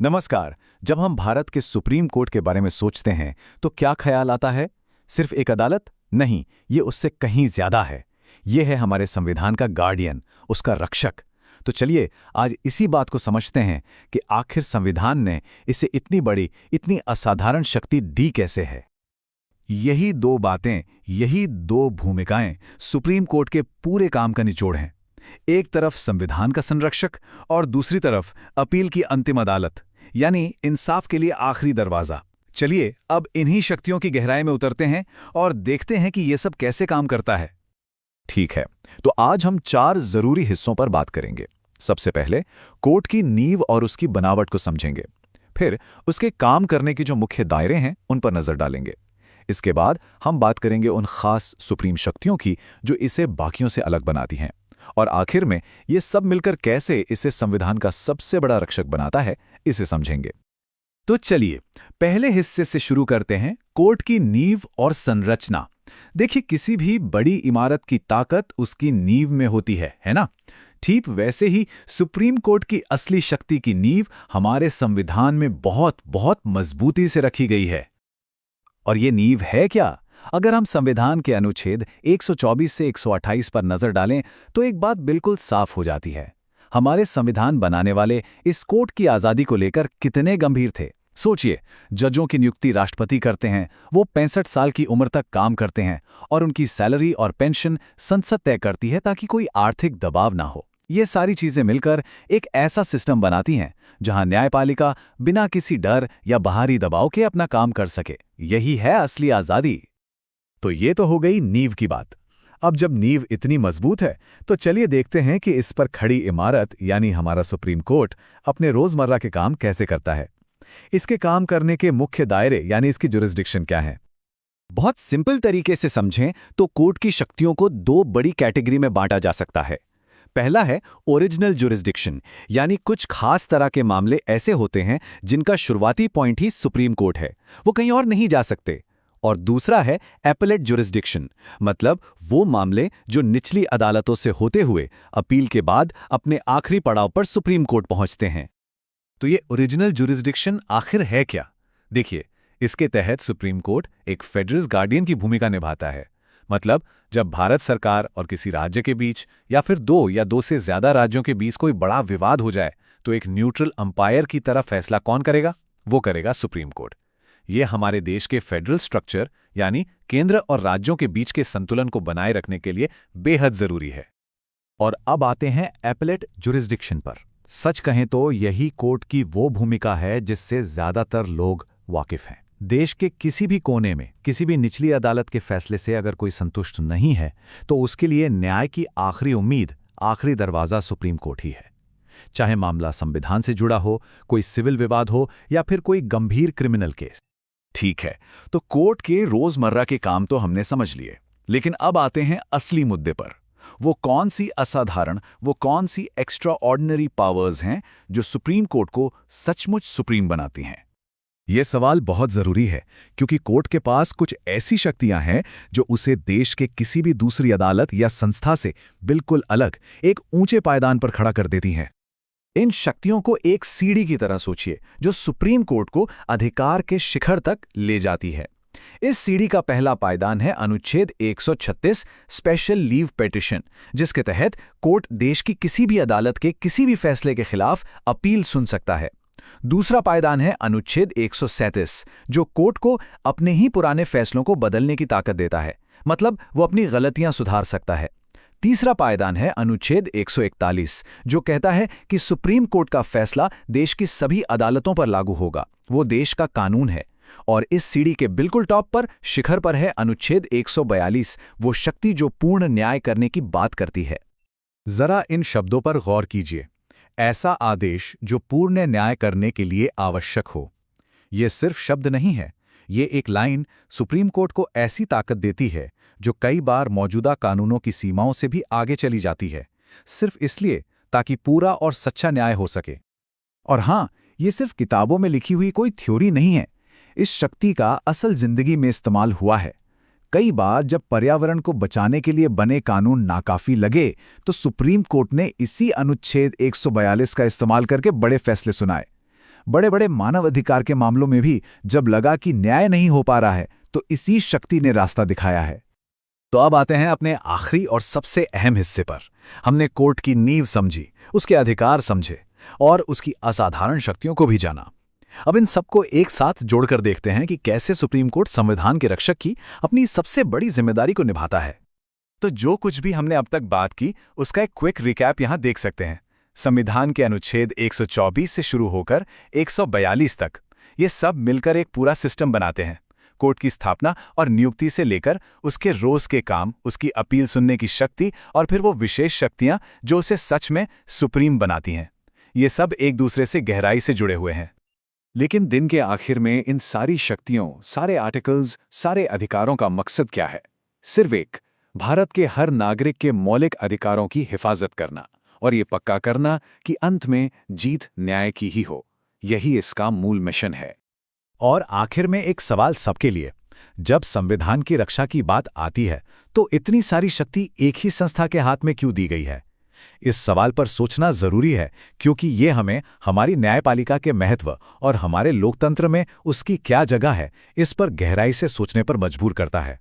नमस्कार। जब हम भारत के सुप्रीम कोर्ट के बारे में सोचते हैं तो क्या ख्याल आता है? सिर्फ एक अदालत? नहीं, ये उससे कहीं ज्यादा है। ये है हमारे संविधान का गार्डियन, उसका रक्षक। तो चलिए आज इसी बात को समझते हैं कि आखिर संविधान ने इसे इतनी बड़ी, इतनी असाधारण शक्ति दी कैसे है। यही दो बातें, यही दो भूमिकाएं सुप्रीम कोर्ट के पूरे काम का निचोड़ हैं। एक तरफ संविधान का संरक्षक और दूसरी तरफ अपील की अंतिम अदालत, यानी इंसाफ के लिए आखिरी दरवाजा। चलिए अब इन्हीं शक्तियों की गहराई में उतरते हैं और देखते हैं कि यह सब कैसे काम करता है। ठीक है, तो आज हम 4 जरूरी हिस्सों पर बात करेंगे। सबसे पहले कोर्ट की नींव और उसकी बनावट को समझेंगे। फिर उसके काम करने के जो मुख्य दायरे हैं उन पर नजर डालेंगे। इसके बाद हम बात करेंगे उन खास सुप्रीम शक्तियों की जो इसे बाकियों से अलग बनाती हैं। और आखिर में ये सब मिलकर कैसे इसे संविधान का सबसे बड़ा रक्षक बनाता है, इसे समझेंगे। तो चलिए पहले हिस्से से शुरू करते हैं, कोर्ट की नींव और संरचना। देखिए, किसी भी बड़ी इमारत की ताकत उसकी नींव में होती है ना? ठीक वैसे ही सुप्रीम कोर्ट की असली शक्ति की नींव हमारे संविधान में बहुत बहुत मजबूती से रखी गई है। और ये नींव है क्या? अगर हम संविधान के अनुच्छेद 124 से 128 पर नजर डालें तो एक बात बिल्कुल साफ हो जाती है। हमारे संविधान बनाने वाले इस कोर्ट की आजादी को लेकर कितने गंभीर थे। सोचिए, जजों की नियुक्ति राष्ट्रपति करते हैं, वो 65 साल की उम्र तक काम करते हैं और उनकी सैलरी और पेंशन संसद तय करती है ताकि कोई आर्थिक दबाव ना हो। ये सारी चीजें मिलकर एक ऐसा सिस्टम बनाती हैं जहां न्यायपालिका बिना किसी डर या बाहरी दबाव के अपना काम कर सके। यही है असली आजादी। तो ये तो हो गई नींव की बात। अब जब नींव इतनी मजबूत है तो चलिए देखते हैं कि इस पर खड़ी इमारत यानी हमारा सुप्रीम कोर्ट अपने रोजमर्रा के काम कैसे करता है। इसके काम करने के मुख्य दायरे यानी इसकी जुरिस्डिक्शन क्या है? बहुत सिंपल तरीके से समझें तो कोर्ट की शक्तियों को 2 बड़ी कैटेगरी में बांटा जा सकता है। पहला है ओरिजिनल जुरिस्डिक्शन, यानी कुछ खास तरह के मामले ऐसे होते हैं जिनका शुरुआती पॉइंट ही सुप्रीम कोर्ट है, वो कहीं और नहीं जा सकते। और दूसरा है एपेलेट जुरिस्डिक्शन, मतलब वो मामले जो निचली अदालतों से होते हुए अपील के बाद अपने आखिरी पड़ाव पर सुप्रीम कोर्ट पहुंचते हैं। तो ये ओरिजिनल जुरिस्डिक्शन आखिर है क्या? देखिए, इसके तहत सुप्रीम कोर्ट एक फेडरल गार्डियन की भूमिका निभाता है। मतलब जब भारत सरकार और किसी राज्य के बीच या फिर 2 या 2 से ज्यादा राज्यों के बीच कोई बड़ा विवाद हो जाए तो एक न्यूट्रल अंपायर की तरह फैसला कौन करेगा? वो करेगा सुप्रीम कोर्ट। ये हमारे देश के फेडरल स्ट्रक्चर यानी केंद्र और राज्यों के बीच के संतुलन को बनाए रखने के लिए बेहद जरूरी है। और अब आते हैं एपेलेट जुरिस्डिक्शन पर। सच कहें तो यही कोर्ट की वो भूमिका है जिससे ज्यादातर लोग वाकिफ हैं। देश के किसी भी कोने में किसी भी निचली अदालत के फैसले से अगर कोई संतुष्ट नहीं है तो उसके लिए न्याय की आखिरी उम्मीद, आखिरी दरवाजा सुप्रीम कोर्ट ही है। चाहे मामला संविधान से जुड़ा हो, कोई सिविल विवाद हो या फिर कोई गंभीर क्रिमिनल केस। ठीक है, तो कोर्ट के रोजमर्रा के काम तो हमने समझ लिए, लेकिन अब आते हैं असली मुद्दे पर। वो कौन सी असाधारण, वो कौन सी एक्स्ट्रा ऑर्डिनरी पावर्स हैं जो सुप्रीम कोर्ट को सचमुच सुप्रीम बनाती हैं? ये सवाल बहुत जरूरी है क्योंकि कोर्ट के पास कुछ ऐसी शक्तियां हैं जो उसे देश के किसी भी दूसरी अदालत या संस्था से बिल्कुल अलग, एक ऊंचे पायदान पर खड़ा कर देती हैं। इन शक्तियों को एक सीढ़ी की तरह सोचिए जो सुप्रीम कोर्ट को अधिकार के शिखर तक ले जाती है। इस सीढ़ी का पहला पायदान है अनुच्छेद 136 स्पेशल लीव पिटीशन, जिसके तहत कोर्ट देश की किसी भी अदालत के किसी भी फैसले के खिलाफ अपील सुन सकता है। दूसरा पायदान है अनुच्छेद 137 जो कोर्ट को अपने ही पुराने फैसलों को बदलने की ताकत देता है, मतलब वो अपनी गलतियां सुधार सकता है। तीसरा पायदान है अनुच्छेद 141 जो कहता है कि सुप्रीम कोर्ट का फैसला देश की सभी अदालतों पर लागू होगा, वो देश का कानून है। और इस सीढ़ी के बिल्कुल टॉप पर, शिखर पर है अनुच्छेद 142, वो शक्ति जो पूर्ण न्याय करने की बात करती है। जरा इन शब्दों पर गौर कीजिए। ऐसा आदेश जो पूर्ण न्याय करने के लिए आवश्यक हो। ये सिर्फ शब्द नहीं है, ये एक लाइन सुप्रीम कोर्ट को ऐसी ताकत देती है जो कई बार मौजूदा कानूनों की सीमाओं से भी आगे चली जाती है, सिर्फ इसलिए ताकि पूरा और सच्चा न्याय हो सके। और हां, ये सिर्फ किताबों में लिखी हुई कोई थ्योरी नहीं है, इस शक्ति का असल जिंदगी में इस्तेमाल हुआ है। कई बार जब पर्यावरण को बचाने के लिए बने कानून नाकाफी लगे तो सुप्रीम कोर्ट ने इसी अनुच्छेद 142 का इस्तेमाल करके बड़े फैसले सुनाए। बड़े बड़े मानव अधिकार के मामलों में भी जब लगा कि न्याय नहीं हो पा रहा है तो इसी शक्ति ने रास्ता दिखाया है। तो अब आते हैं अपने आखिरी और सबसे अहम हिस्से पर। हमने कोर्ट की नींव समझी, उसके अधिकार समझे और उसकी असाधारण शक्तियों को भी जाना। अब इन सबको एक साथ जोड़कर देखते हैं कि कैसे सुप्रीम कोर्ट संविधान के रक्षक की अपनी सबसे बड़ी जिम्मेदारी को निभाता है। तो जो कुछ भी हमने अब तक बात की उसका एक क्विक रिकैप यहां देख सकते हैं। संविधान के अनुच्छेद 124 से शुरू होकर 142 तक ये सब मिलकर एक पूरा सिस्टम बनाते हैं। कोर्ट की स्थापना और नियुक्ति से लेकर उसके रोज के काम, उसकी अपील सुनने की शक्ति और फिर वो विशेष शक्तियां जो उसे सच में सुप्रीम बनाती हैं, ये सब एक दूसरे से गहराई से जुड़े हुए हैं। लेकिन दिन के आखिर में इन सारी शक्तियों, सारे आर्टिकल्स, सारे अधिकारों का मकसद क्या है? सिर्फ एक, भारत के हर नागरिक के मौलिक अधिकारों की हिफाजत करना और ये पक्का करना कि अंत में जीत न्याय की ही हो। यही इसका मूल मिशन है। और आखिर में एक सवाल सबके लिए, जब संविधान की रक्षा की बात आती है तो इतनी सारी शक्ति एक ही संस्था के हाथ में क्यों दी गई है? इस सवाल पर सोचना जरूरी है, क्योंकि ये हमें हमारी न्यायपालिका के महत्व और हमारे लोकतंत्र में उसकी क्या जगह है, इस पर गहराई से सोचने पर मजबूर करता है।